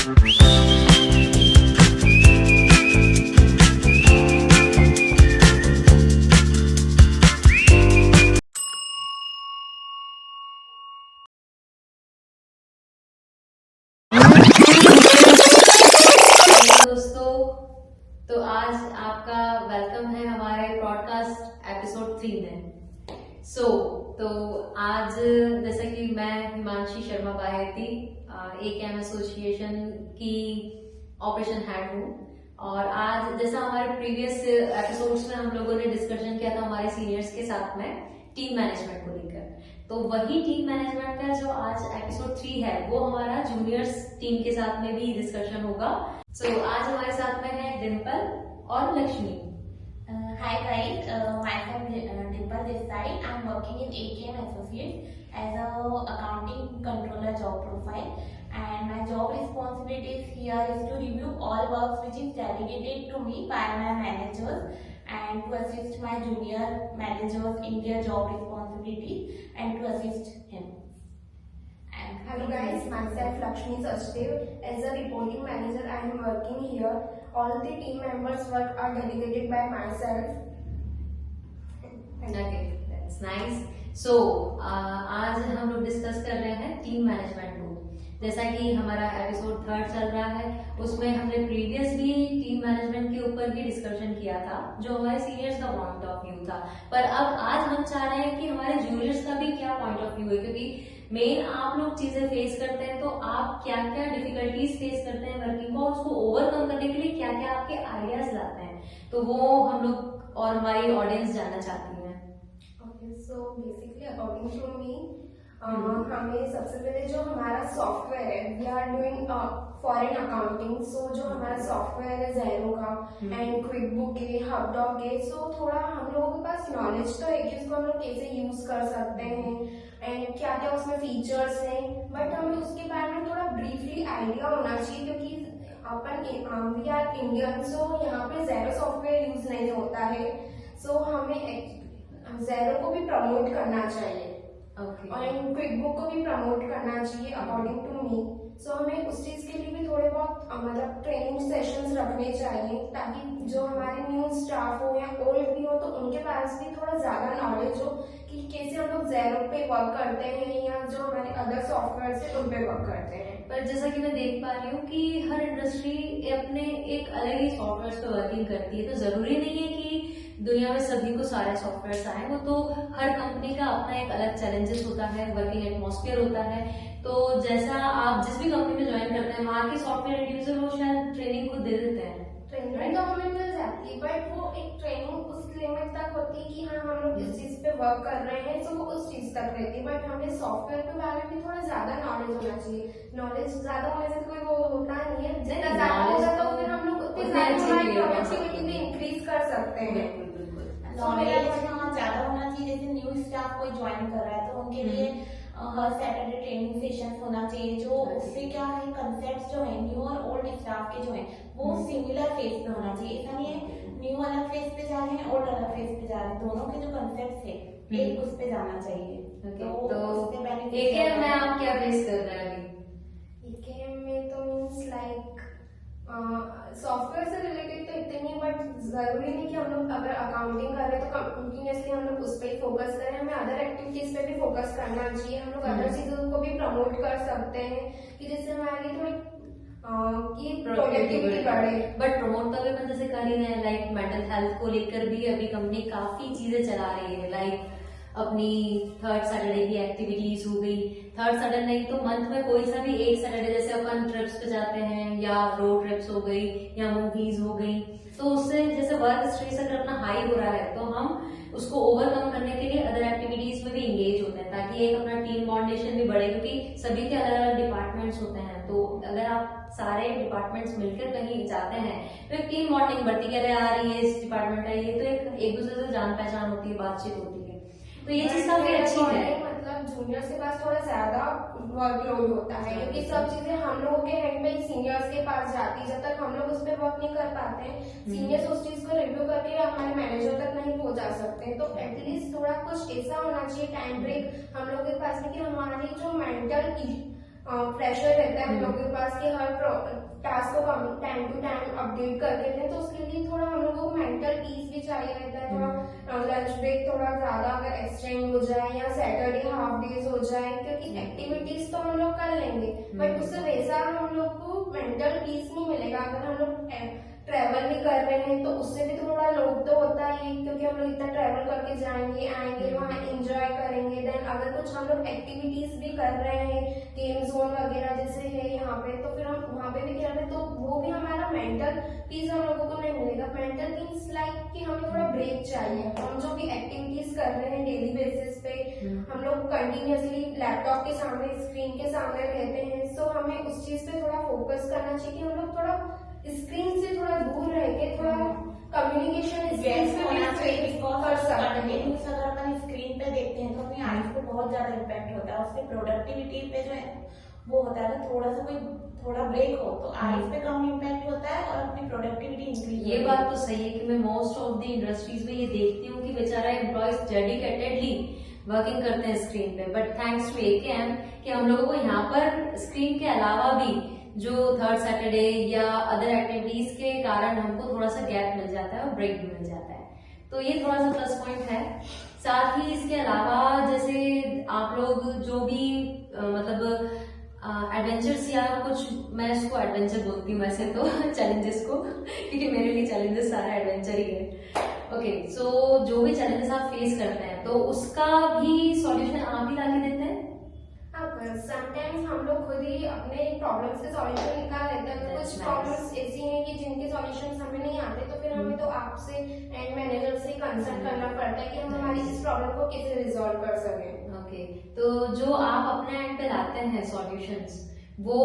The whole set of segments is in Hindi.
दोस्तों, तो आज आपका वेलकम है हमारे पॉडकास्ट एपिसोड 3 में। तो आज जैसा कि मैं हिमांशी शर्मा बाहेती ACAM एसोसिएशन की ऑपरेशन हेड हूँ, और आज जैसा हमारे प्रीवियस एपिसोड्स में हम लोगों ने डिस्कशन किया था हमारे सीनियर्स के साथ में टीम मैनेजमेंट को लेकर, तो वही टीम मैनेजमेंट का जो आज एपिसोड 3 है वो हमारा जूनियर्स टीम के साथ में भी डिस्कशन होगा। आज हमारे साथ में है डिम्पल और Lakshmi. Hi guys, myself Dimple this side. I'm working in ACAM Associates as a accounting controller job profile, and my job responsibilities here is to review all works which is delegated to me by my managers and to assist my junior managers in their job responsibilities and to assist him. Hello guys, myself Lakshmi Sachdev. As a reporting manager, I am working here. All the team members' work are delegated by myself. Okay, that's nice. आज हम लोग डिस्कस कर रहे हैं टीम मैनेजमेंट को। जैसा कि हमारा एपिसोड 3 चल रहा है, उसमें हमने प्रीवियसली टीम मैनेजमेंट के ऊपर भी डिस्कशन किया था, जो हमारे सीनियर्स का पॉइंट ऑफ व्यू था। पर अब आज हम चाह रहे हैं कि हमारे जूनियर्स का भी क्या पॉइंट ऑफ व्यू है, क्योंकि मेन आप लोग चीजें फेस करते हैं, तो आप क्या क्या डिफिकल्टीज फेस करते हैं वर्किंग को, उसको ओवरकम करने के लिए क्या क्या आपके आइडियाज लाते हैं, तो वो हम लोग और हमारी ऑडियंस जानना चाहती है। Okay, so basically according to me, हमें सबसे पहले जो हमारा सॉफ्टवेयर है, we are doing foreign accounting, so जो हमारा सॉफ्टवेयर है ज़ेरो का एंड क्विक बुक है, हबडॉक है, सो थोड़ा हम लोगों के पास नॉलेज तो है कि उसको हम लोग कैसे यूज कर सकते हैं एंड क्या क्या उसमें फीचर्स हैं, बट हमें उसके बारे में थोड़ा ब्रीफली आइडिया होना चाहिए, क्योंकि अपन वी आर इंडियन, सो यहाँ पे ज़ेरो सॉफ्टवेयर यूज नहीं होता है, सो हमें ज़ेरो को भी प्रमोट करना चाहिए और क्विक बुक को भी प्रमोट करना चाहिए अकॉर्डिंग टू मी। सो हमें उस चीज के लिए भी थोड़े बहुत मतलब ट्रेनिंग सेशंस रखने चाहिए, ताकि जो हमारे न्यू स्टाफ हो या ओल्ड भी हो तो उनके पास भी थोड़ा ज्यादा नॉलेज हो कि कैसे हम लोग ज़ेरो पे वर्क करते हैं या जो हमारे अदर सॉफ्टवेयर है उन पे वर्क करते हैं। पर जैसा कि मैं देख पा रही हूँ कि हर इंडस्ट्री अपने एक अलग ही सॉफ्टवेयर पे वर्किंग करती है, तो जरूरी नहीं है कि दुनिया में सभी को सारे सॉफ्टवेयर आए, वो तो हर कंपनी का अपना एक अलग चैलेंजेस होता है, वर्किंग एटमॉस्फेयर होता है। तो जैसा आप जिस भी कंपनी में ज्वाइन करते हैं, वहाँ के सॉफ्टवेयर इंडिविजुअल वो शायद ट्रेनिंग खुद दे देते हैं। ट्रेनिंग तो हमें मिल जाती है, बट वो एक ट्रेनिंग उस लिमिट तक होती है कि हाँ हम लोग इस चीज पे वर्क कर रहे हैं, तो वो उस चीज तक रहती है, बट हमें सॉफ्टवेयर के बारे में थोड़ा ज्यादा नॉलेज होना चाहिए। नॉलेज ज्यादा होने से कोई वो होता नहीं है, जितना ज्यादा होगा तो फिर हम लोग उतनी ज्यादा प्रोडक्टिविटी भी इंक्रीज कर सकते हैं। नॉलेज ज्यादा होना चाहिए, जैसे न्यू स्टाफ कोई ज्वाइन कर रहा है तो उनके लिए हर सैटरडे ट्रेनिंग सेशन होना चाहिए, जो उससे क्या है कंसेप्ट जो है न्यू और ओल्ड स्टाफ के जो है वो सिमिलर फेस पे होना चाहिए। ऐसा नहीं है न्यू अलग फेस पे जा रहे हैं ओल्ड अलग फेस पे जा रहे हैं, दोनों के जो कंसेप्ट है एक उस पे जाना चाहिए। तो ACAM में आप क्या फेस कर रहे हैं अभी? ACAM में तो मीन्स लाइक सॉफ्टवेयर से रिलेटेड तो इतने नहीं, बट जरूरी नहीं कि हम लोग अगर अकाउंटिंग कर रहे हैं तो कंटिन्यूसली हम लोग उस पर ही फोकस करें, हमें अदर एक्टिविटीज पे भी फोकस करना चाहिए। हम लोग अदर चीजों को भी प्रमोट कर सकते हैं कि जिससे हमारी थोड़ी प्रोडक्टिविटी बढ़े। बट प्रमोट तो अभी अपन जैसे कर ही रहे हैं, लाइक मेंटल हेल्थ को लेकर भी अभी कंपनी काफी चीजें चला रही है, लाइक अपनी थर्ड सैटरडे की एक्टिविटीज हो गई, थर्ड सैटरडे नहीं तो मंथ में कोई सा भी एक सैटरडे, जैसे अपन ट्रिप्स पे जाते हैं या रोड ट्रिप्स हो गई या मूवीज हो गई, तो उससे जैसे वर्क स्ट्रेस अगर अपना हाई हो रहा है तो हम उसको ओवरकम करने के लिए अदर एक्टिविटीज में भी एंगेज होते हैं, ताकि एक अपना टीम बॉन्डेशन भी बढ़े, क्योंकि सभी के अलग अलग डिपार्टमेंट्स होते हैं, तो अगर आप सारे डिपार्टमेंट्स मिलकर कहीं जाते हैं तो एक टीम बॉन्डिंग बढ़ती है। यार ये इस डिपार्टमेंट का ये, तो एक दूसरे से जान पहचान होती है, बातचीत होती है, तो ये चीज काफी अच्छी है। मतलब जूनियर्स के पास थोड़ा ज्यादा वर्कलोड होता है, क्योंकि सब चीजें हम लोगों के हैंड में सीनियर्स के पास जाती है, जब तक हम लोग उस पर वर्क नहीं कर पाते हैं सीनियर्स उस चीज को रिव्यू करके हमारे मैनेजर तक नहीं पहुंचा सकते, तो एटलीस्ट थोड़ा कुछ ऐसा होना चाहिए टाइम ब्रेक हम लोग के पास में कि हमारी जो प्रेशर रहता है हम लोगों के पास कि हर टास्क को टाइम टू टाइम अपडेट करते रहे, तो उसके लिए थोड़ा हम लोगों को मेंटल पीस भी चाहिए रहता है। थोड़ा लंच ब्रेक थोड़ा ज्यादा अगर एक्सटेंड हो जाए या सैटरडे हाफ डेज हो जाए, क्योंकि एक्टिविटीज तो हम लोग कर लेंगे बट उससे वैसा हम लोग को मेंटल पीस नहीं मिलेगा। अगर हम लोग ट्रैवल भी कर रहे हैं तो उससे भी थोड़ा लोड तो होता ही, क्योंकि हम लोग इतना ट्रैवल करके जाएंगे आएंगे वहाँ एंजॉय करेंगे। देन अगर कुछ हम लोग एक्टिविटीज भी कर रहे हैं, गेम जोन वगैरह जैसे है यहाँ पे, तो फिर हम वहाँ पे भी कर रहे हैं तो वो भी हमारा मेंटल पीस हम लोगों को नहीं मिलेगा। मेंटल पीस लाइक कि हमें थोड़ा ब्रेक चाहिए। हम जो भी एक्टिविटीज कर रहे हैं डेली बेसिस पे, हम लोग कंटिन्यूअसली लैपटॉप के सामने स्क्रीन के सामने रहते हैं, सो हमें उस चीज पे थोड़ा फोकस करना चाहिए कि हम लोग थोड़ा स्क्रीन से थोड़ा दूर रह के थोड़ा कम्युनिकेशन स्किल्स पे भी कर सकते हैं। कंटिन्यूस अगर अपन स्क्रीन पे देखते हैं तो अपनी आईज पे बहुत ज्यादा इम्पैक्ट होता है, उससे प्रोडक्टिविटी पे जो है वो होता है। अगर थोड़ा सा कोई थोड़ा ब्रेक हो तो आईज पे कम इम्पैक्ट होता है और अपनी प्रोडक्टिविटी इंक्रीज। ये बात तो सही है कि मैं मोस्ट ऑफ द इंडस्ट्रीज में ये देखती हूँ कि बेचारा एम्प्लॉयज डेडिकेटेडली वर्किंग करते हैं स्क्रीन पे, बट थैंक्स टू AKM कि हम लोगों को यहाँ पर स्क्रीन के अलावा भी जो थर्ड सैटरडे या अदर एक्टिविटीज के कारण हमको थोड़ा सा गैप मिल जाता है और ब्रेक भी मिल जाता है, तो ये थोड़ा सा प्लस पॉइंट है। साथ ही इसके अलावा जैसे आप लोग जो भी मतलब एडवेंचर्स या कुछ, मैं इसको एडवेंचर बोलती हूँ वैसे तो चैलेंजेस को, क्योंकि मेरे लिए चैलेंजेस सारा एडवेंचर ही है। ओके, सो जो भी चैलेंजेस आप फेस करते हैं तो उसका भी सॉल्यूशन आप ही लाके देते हैं? समटाइम्स हम लोग खुद ही अपने प्रॉब्लम्स के सॉल्यूशन निकाल लेते हैं। तो कुछ प्रॉब्लम्स ऐसी हैं कि जिनके सॉल्यूशंस हमें नहीं आते, तो फिर हमें तो आपसे एंड मैनेजर से कंसल्ट करना पड़ता है कि हम हमारी इस प्रॉब्लम को कैसे रिजॉल्व कर सकें। ओके, तो जो आप अपने एंड पे लाते हैं सॉल्यूशंस वो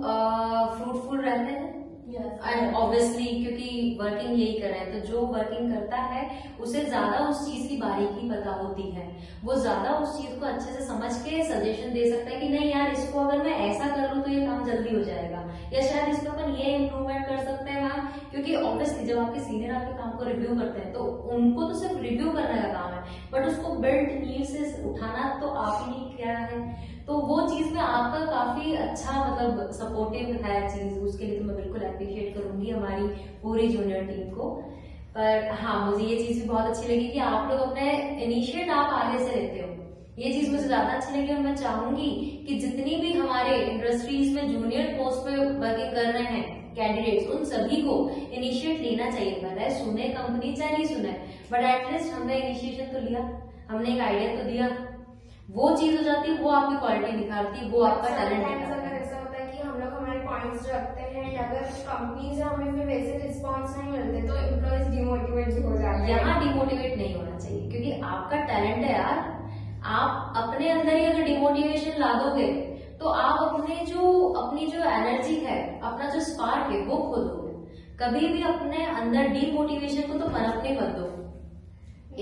फ्रूटफुल रहते हैं? एंड ऑब्वियसली क्योंकि वर्किंग यही कर रहे हैं, तो जो वर्किंग करता है उसे ज्यादा उस चीज की बारीकी पता होती है, वो ज्यादा उस चीज को अच्छे से समझ के सजेशन दे सकता है कि नहीं यार इसको अगर मैं ऐसा कर लूँ तो ये काम जल्दी हो जाएगा, या शायद इसमें अपन ये इम्प्रूवमेंट कर सकते हैं मैम। क्योंकि ऑब्वियसली जब आपके सीनियर आपके काम को रिव्यू करते हैं तो उनको तो सिर्फ रिव्यू करने का काम है, बट उसको बिल्ड नीड से उठाना तो आप ही किया है, तो वो चीज में आपका काफी अच्छा मतलब सपोर्टिव है चीज, उसके लिए तो मैं बिल्कुल अप्रिशिएट करूंगी हमारी पूरी जूनियर टीम को। पर हाँ, मुझे ये चीज भी बहुत अच्छी लगी कि आप लोग अपने इनिशिएट आप आगे से लेते हो, ये चीज मुझे ज्यादा अच्छी लगी। और मैं चाहूंगी कि जितनी भी हमारे इंडस्ट्रीज में जूनियर पोस्ट पे वर्किंग कर रहे हैं कैंडिडेट्स, उन सभी को इनिशिएट लेना चाहिए। भले सुने कंपनी चाहे नहीं सुने, बट एटलीस्ट हमने इनिशिएशन तो लिया, हमने एक आइडिया तो दिया, वो चीज हो जाती है, वो आपकी क्वालिटी दिखाती है, वो आपका टैलेंट दिखाता है। ऐसा होता है कि हम लोग हमारे पॉइंट्स रखते हैं, अगर कंपनी से हमें फिर वैसे रिस्पॉन्स नहीं मिलते तो एम्प्लॉयज डिमोटिवेट हो जाते हैं। यहाँ डिमोटिवेट नहीं होना चाहिए, क्योंकि आपका टैलेंट है यार, आप अपने अंदर ही अगर डिमोटिवेशन ला दोगे तो आप अपनी जो एनर्जी है, अपना जो स्पार्क है वो खो दोगे। कभी भी अपने अंदर डिमोटिवेशन को तो पनपने मत दो।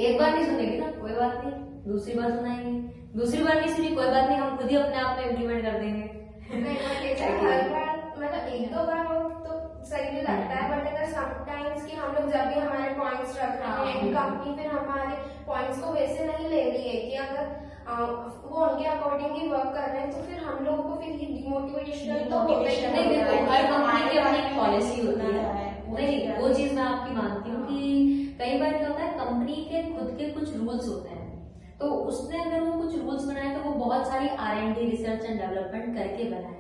एक बार नहीं सुनेगी ना, कोई बात नहीं, दूसरी बार सुनाएंगे, दूसरी बार नहीं सुनी, कोई बात नहीं, हम खुद ही अपने आप में इम्प्लीमेंट कर देंगे। हर बार मतलब एक दो बार तो सही भी लगता है, बट अगर समटाइम्स कि हम लोग जब भी हमारे पॉइंट्स रख रहे हैं, कंपनी फिर हमारे पॉइंट्स को वैसे नहीं ले रही है कि अगर वो उनके अकॉर्डिंग ही वर्क कर रहे हैं, तो फिर हम लोगों को फिर डिमोटिवेशन तो होता ही नहीं, देखो हर कंपनी की अपनी पॉलिसी होती है, नहीं वो चीज मैं आपकी मानती हूँ कि कई बार क्या होता है कंपनी के खुद के कुछ रूल्स होते हैं, तो उसने अगर वो कुछ रूल्स बनाए तो वो बहुत सारी R&D रिसर्च एंड डेवलपमेंट करके बनाए हैं,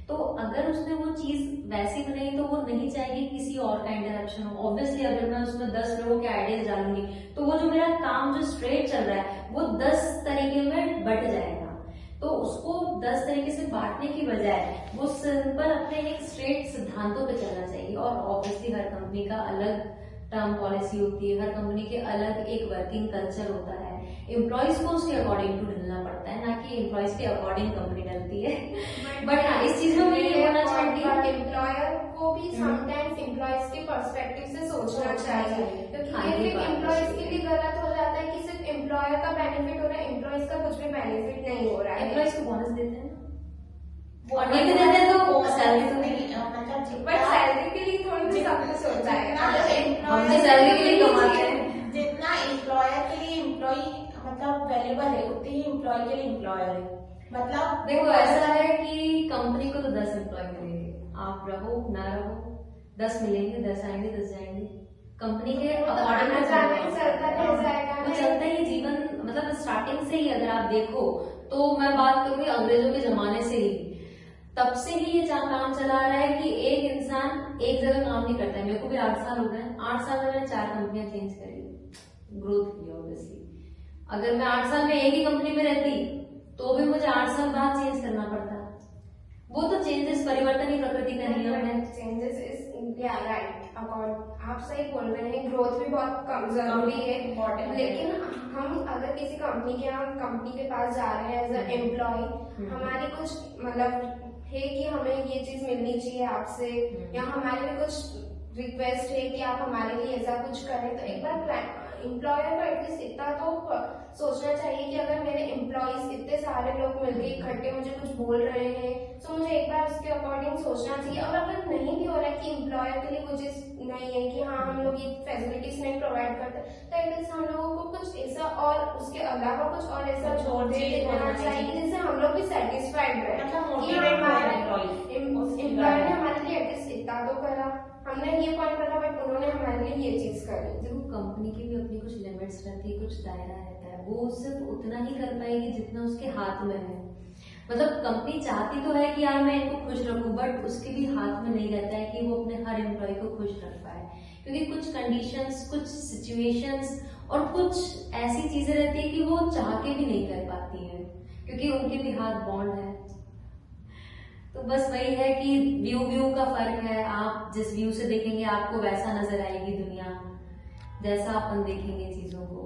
तो अगर उसने वो चीज वैसी बनाई तो वो नहीं चाहेगी किसी और का इंटरप्शन हो। ऑब्वियसली अगर मैं उसमें 10 लोगों के आइडियाज डालूंगी तो वो जो मेरा काम जो स्ट्रेट चल रहा है वो 10 तरीके में बट जाएगा, तो उसको 10 तरीके से बांटने की बजाय वो सिंपल अपने एक स्ट्रेट सिद्धांतों पे चलना चाहिए। और ऑब्वियसली हर कंपनी का अलग टर्म पॉलिसी होती है, हर कंपनी के अलग एक वर्किंग कल्चर होता है, एम्प्लॉयज को उसके अकॉर्डिंग टू ढलना पड़ता है, ना कि एम्प्लॉयज के अकॉर्डिंग कंपनी ढलती है। बट हाँ, इस चीज में ये होना चाहिए एम्प्लॉयर को भी समटाइम्स एम्प्लॉयज के पर्सपेक्टिव से सोचना चाहिए, क्योंकि ये एम्प्लॉयज के लिए गलत हो जाता है कि सिर्फ एम्प्लॉयर का बेनिफिट हो रहा है, एम्प्लॉयज का कुछ भी बेनिफिट नहीं हो रहा है। एम्प्लॉयज को बोनस देते हैं, बोनस देते हैं तो सैलरी तो नहीं, बट सैलरी के लिए थोड़ी सी सब कुछ होता है, हमने सैलरी के लिए कमाते हैं। जितना एम्प्लॉयर के लिए एम्प्लॉय मतलब वैल्यूबल है, उतनी ही एम्प्लॉय के लिए एम्प्लॉयर है। मतलब देखो ऐसा है कि कंपनी को तो 10 एम्प्लॉय मिलेंगे, आप रहो ना रहो 10 मिलेंगे, 10 आएंगे 10 जाएंगे। कंपनी के according आना to जाना ही चलता रह जाएगा वो ना। चलता ही जीवन, मतलब स्टार्टिंग से ही अगर आप देखो तो मैं बात करूंगी अंग्रेजों के जमाने से ही, तब से ही ये काम चला रहा है कि एक इंसान एक जगह काम नहीं करता है। मेरे को भी 8 साल हो गए, 8 साल में मैंने 4 कंपनियां चेंज करी, ग्रोथ की ऑब्वियसली। अगर मैं 8 साल में एक ही कंपनी में रहती तो भी मुझे 8 साल बाद चेंज करना पड़ता। वो तो चेंजेस, परिवर्तन ही प्रकृति का नियम है। चेंजेस इज राइट अबाउट, आप सही बोल रहे हैं, ग्रोथ भी बहुत कम जरूरी है Important है। लेकिन हम अगर किसी कंपनी के पास जा रहे हैं एज अ एम्प्लॉय, हमारी कुछ मतलब है कि हमें ये चीज मिलनी चाहिए आपसे, या हमारे लिए कुछ रिक्वेस्ट है कि आप हमारे लिए ऐसा कुछ करें, तो एक बार एम्प्लॉयर को एटलीस्ट इतना तो सोचना चाहिए कि अगर मेरे एम्प्लॉयज इतने सारे लोग मिलकर इकट्ठे मुझे कुछ बोल रहे हैं तो मुझे एक बार उसके अकॉर्डिंग सोचना चाहिए। और अगर नहीं भी हो रहा है कि एम्प्लॉयर के लिए वो चीज नहीं है कि हाँ हम लोग ये फैसिलिटीज नहीं प्रोवाइड करते, तो एटलीस्ट हम लोगों को कुछ ऐसा और उसके अलावा कुछ और ऐसा छोड़ देना चाहिए जिससे हम लोग भी सेटिस्फाइड रहे। मतलब कि motivate हो हमारा employee। एम्प्लॉयर ने हमारे लिए एटलीस्ट इतना तो करा, हमने ये पॉइंट रखा बट उन्होंने हमारे लिए ये चीज करी। देखो कंपनी की भी अपनी कुछ लिमिट्स रहती है, कुछ दायरा रहता है, वो सिर्फ उतना ही कर पाएगी जितना उसके हाथ में है। मतलब कंपनी चाहती तो है कि यार मैं इनको खुश रखूं, बट उसके भी हाथ में नहीं रहता है कि वो अपने हर एम्प्लॉय को खुश रख पाए, क्योंकि कुछ कंडीशंस, कुछ सिचुएशंस और कुछ ऐसी चीजें रहती है कि वो चाह के भी नहीं कर पाती हैं, क्योंकि उनके भी हाथ बॉन्ड है। तो बस वही है कि व्यू का फर्क है, आप जिस व्यू से देखेंगे आपको वैसा नजर आएगी दुनिया, जैसा अपन देखेंगे चीजों को।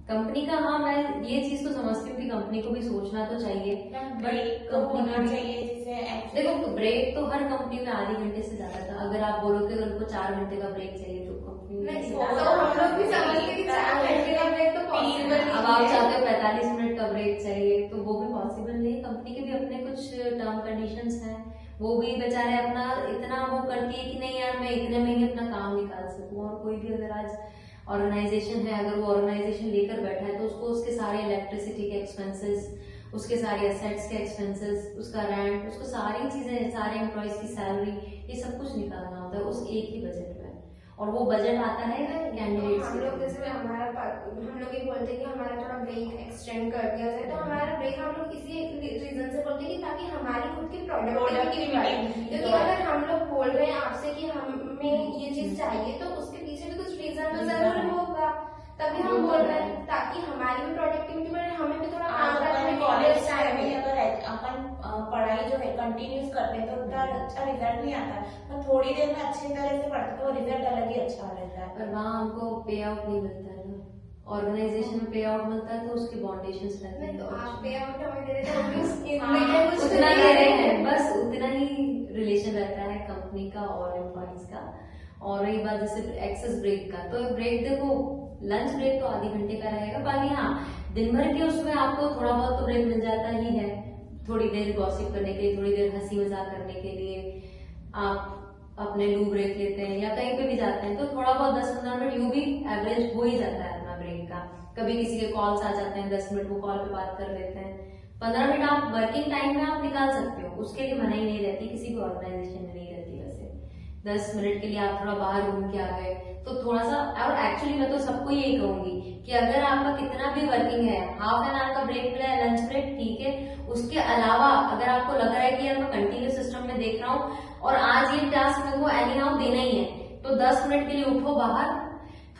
कंपनी का, हाँ मैं ये चीज तो समझती हूँ कि कंपनी को भी सोचना तो चाहिए, ब्रेक तो कंपनी होना भी- चाहिए जिससे actually- देखो ब्रेक तो हर कंपनी में आधे घंटे से ज्यादा था। अगर आप बोलो कि उनको 4 घंटे का ब्रेक चाहिए तो कंपनी में नहीं, नहीं। तो हम लोग भी समझते कि 4 घंटे का ब्रेक तो पॉसिबल नहीं अब आप है। चाहते हो 45 मिनट का ब्रेक चाहिए तो वो भी पॉसिबल नहीं। कंपनी के भी अपने कुछ टर्म कंडीशंस हैं, वो भी बेचारे अपना इतना वो करती है कि नहीं यार मैं इतने में ही अपना काम निकाल सकूं। और कोई भी अगर आज ऑर्गेनाइजेशन है, अगर वो ऑर्गेनाइजेशन लेकर बैठा है तो उसको उसके सारे इलेक्ट्रिसिटी के एक्सपेंसेस, उसके सारे एसेट्स के एक्सपेंसेस, उसका रेंट, उसको सारी चीजें, सारे एम्प्लॉयज की सैलरी, ये सब कुछ निकालना होता है उस एक ही बजट में। और वो बजट आता है कैंडिडेट्स हम लोग जैसे हम लोग ये बोलते हैं कि हमारा थोड़ा ब्रेक एक्सटेंड कर दिया जाए, तो हमारा ब्रेक हम लोग इसी रीजन से बोलते हैं कि ताकि हमारी खुद की प्रोडक्टिविटी बढ़े। क्योंकि अगर हम लोग बोल रहे हैं आपसे कि हमें ये चीज चाहिए तो उसके पीछे भी कुछ रीजन तो जरूर होगा, तभी हम बोल रहे हैं ताकि हमारी भी प्रोडक्टिविटी बढ़े, हमें भी थोड़ा काम करने में कॉलेज टाइम में अगर अपन पढ़ाई जो है कंटिन्यूस करते हैं तो उतना अच्छा रिजल्ट नहीं आता, पर थोड़ी देर में अच्छी तरह से पढ़ते तो रिजल्ट अलग ही अच्छा रहता है। पर वहाँ हमको पे आउट नहीं मिलता है ना, ऑर्गेनाइजेशन में पे आउट मिलता है तो उसके बाउंडेशंस रहते नहीं, तो हैं। आप पे आउट हमें दे रहे थे, हम भी हाँ, कुछ उतना ही दे रहे हैं, बस उतना ही रिलेशन रहता है कंपनी का और एम्प्लॉइज का। और रही बात जैसे एक्सेस ब्रेक का, तो ब्रेक देखो लंच ब्रेक तो आधे घंटे का रहेगा, बाकी हाँ दिन भर के उसमें आपको थोड़ा बहुत तो ब्रेक मिल जाता ही है, थोड़ी देर गॉसिप करने के लिए, थोड़ी देर हंसी मजाक करने के लिए आप अपने लू ब्रेक लेते हैं या कहीं पे भी जाते हैं तो थोड़ा बहुत 10-15 मिनट यूं भी एवरेज हो ही जाता है अपना ब्रेक का। कभी किसी के कॉल्स आ जाते हैं 10 मिनट, वो कॉल पे बात कर लेते हैं। 15 मिनट आप वर्किंग टाइम में आप निकाल सकते हो, उसके लिए मनाही नहीं रहती, किसी भी ऑर्गेनाइजेशन में नहीं रहती। वैसे 10 मिनट के लिए आप थोड़ा बाहर घूम के आ गए तो थोड़ा सा, और एक्चुअली मैं तो सबको यही कहूंगी कि अगर आपका कितना भी वर्किंग है, हाफ एन आवर का ब्रेक मिला है, लंच ब्रेक ठीक है, उसके अलावा अगर आपको लग रहा है कि यार मैं कंटिन्यूस सिस्टम में देख रहा हूँ और आज ये टास्क मेरे को एनी हाउ देना ही है, तो 10 मिनट के लिए उठो बाहर,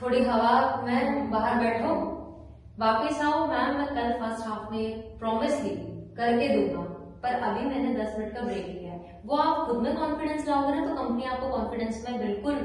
थोड़ी हवा में बाहर बैठो, वापिस आओ, मैम मैं कल फर्स्ट हाफ में प्रॉमिस ली करके दूंगा, पर अभी मैंने 10 मिनट का ब्रेक लिया है। वो आप खुद में कॉन्फिडेंस लाओगे ना तो कंपनी आपको कॉन्फिडेंस में बिल्कुल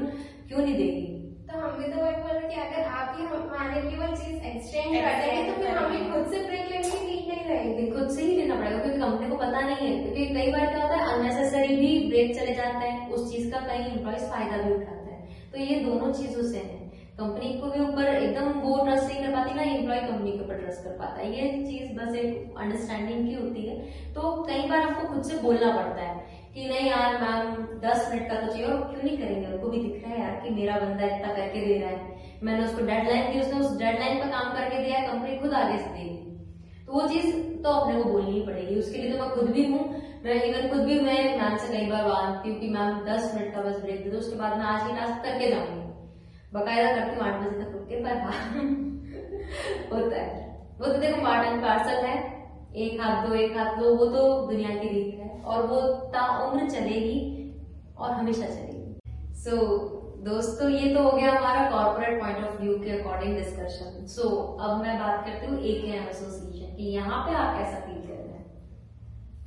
क्यों नहीं देगी। तो हम भी तो वही बोल रहे कि अगर आप ही हमारे लिए वो चीज एक्सटेंड कर देंगे तो फिर हमें खुद से ब्रेक लेने की नीड नहीं रहेगी। खुद से ही लेना पड़ेगा क्योंकि कंपनी को पता नहीं है, क्योंकि कई बार क्या होता है अननेसेसरी भी ब्रेक चले जाते हैं, उस चीज का कई एम्प्लॉइज फायदा भी उठाते हैं। तो ये दोनों चीजों से है, कंपनी को भी ऊपर एकदम वो ट्रस्ट नहीं कर पाती ना एम्प्लॉय कंपनी के ऊपर ट्रस्ट कर पाता है। ये चीज बस एक अंडरस्टैंडिंग की होती है। तो कई बार आपको खुद से बोलना पड़ता है कि नहीं यार मैम 10 मिनट का तो चाहिए, और क्यों नहीं करेंगे, उनको भी दिख रहा है यार कि मेरा बंदा इतना करके दे रहा है, मैंने उसको डेडलाइन दी, उसने उस डेडलाइन पर काम करके दिया है, कंपनी खुद आगे से देगी। तो वो चीज तो अपने को बोलनी ही पड़ेगी, उसके लिए तो मैं खुद भी हूँ। मैं मैम से कई बार मांगती हूँ कि मैम 10 मिनट का बस ब्रेक दे दो, उसके बाद मैं आज की टास्क करके जाऊंगी, बकायदा करती हूँ 8 बजे तक रुक के। पर हाँ होता है, वो तो देखो पार्ट एंड पार्सल है, एक हाथ दो वो तो दुनिया की रीत है, और वो ताउम्र चलेगी और हमेशा चलेगी। सो दोस्तों, ये तो हो गया हमारा कॉर्पोरेट पॉइंट ऑफ व्यू के अकॉर्डिंग डिस्कशन। सो अब मैं बात करती हूँ AKM एसोसिएशन की, यहाँ पे आप कैसा फील कर रहे हैं?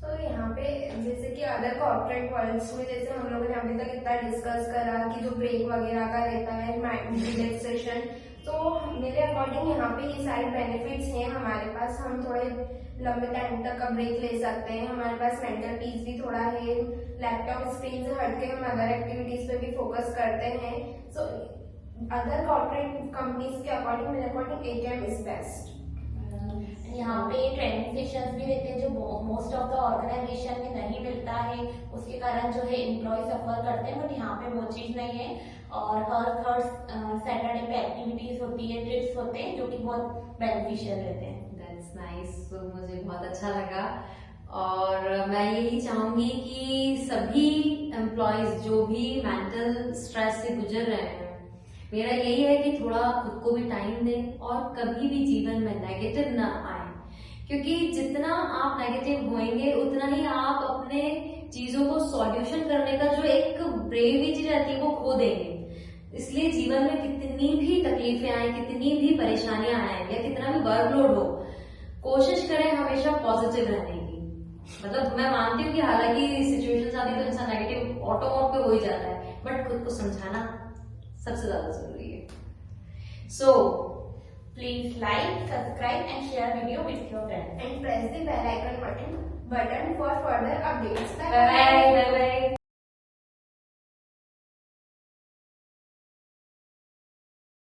तो यहाँ पे जैसे कि अदर कॉर्पोरेट वर्ल्ड्स में जैसे हम लोगों ने अभी तक इतना डिस्कस करा कि जो ब्रेक वगैरह का रहता है रिलैक्सेशन, तो मेरे अकॉर्डिंग यहाँ पे ये सारे बेनिफिट्स हैं हमारे पास। हम थोड़े लंबे टाइम तक का ब्रेक ले सकते हैं, हमारे पास मेंटल पीस भी थोड़ा है, लैपटॉप स्क्रीन से हटके हम अदर एक्टिविटीज पे भी फोकस करते हैं। सो अदर कॉर्पोरेट कंपनीज के अकॉर्डिंग मेरे अकॉर्डिंग AKM इज बेस्ट। यहाँ पे ट्रेनिंग सेशंस भी रहते हैं जो मोस्ट ऑफ द ऑर्गेनाइजेशन में नहीं मिलता है, उसके कारण जो है एम्प्लॉय सफर करते हैं, बट यहाँ पे वो चीज नहीं है। और हर थर्ड सैटरडे पे एक्टिविटीज होती है, ट्रिप्स होते हैं जो कि बहुत बेनिफिशियल रहते हैं। दैट्स नाइस, मुझे बहुत अच्छा लगा। और मैं यही चाहूंगी कि सभी एम्प्लॉयज जो भी मेंटल स्ट्रेस से गुजर रहे हैं, मेरा यही है कि थोड़ा खुद को भी टाइम दें और कभी भी जीवन में नेगेटिव ना आए, क्योंकि जितना आप नेगेटिव होएंगे उतना ही आप अपने चीजों को सॉल्यूशन करने का जो एक ब्रेविटी रहती है वो खो देंगे। इसलिए जीवन में कितनी भी तकलीफें आए, कितनी भी परेशानियां आए या कितना भी वर्कलोड हो, कोशिश करें हमेशा पॉजिटिव रहने की। मतलब मैं मानती हूँ कि हालांकि सिचुएशन आती तो इंसान नेगेटिव ऑटो मोड पे हो ही जाता है, बट खुद को समझाना सबसे ज्यादा जरूरी है। So please like, subscribe and share video with your friends and press the bell icon button for further updates. Bye bye.